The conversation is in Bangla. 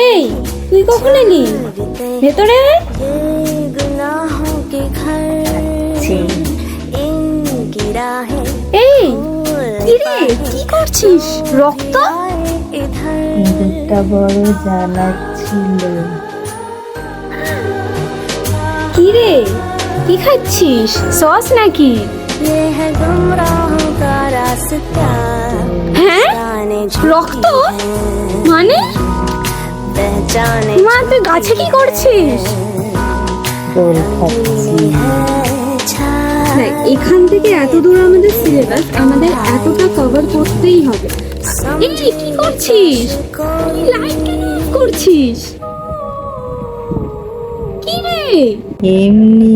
এই তুই কখন এলি? ভেতরে আয়। এই কি রে, কি করছিস? রক্ত? ইঁদুরটা বড় জ্বালা ছিল। কি রে, কি খাচ্ছিস? সস নাকি? হ্যাঁ, রক্ত মানে? মা তুই গাছে কি করছিস? দোল খাচ্ছি। হ্যাঁ, এখান থেকে এত দূর আমাদের সিলেবাস, আমাদের এতটা কভার করতেই হবে। এই কি করছিস? লাইট কেন অফ করছিস? কি রে? এমনি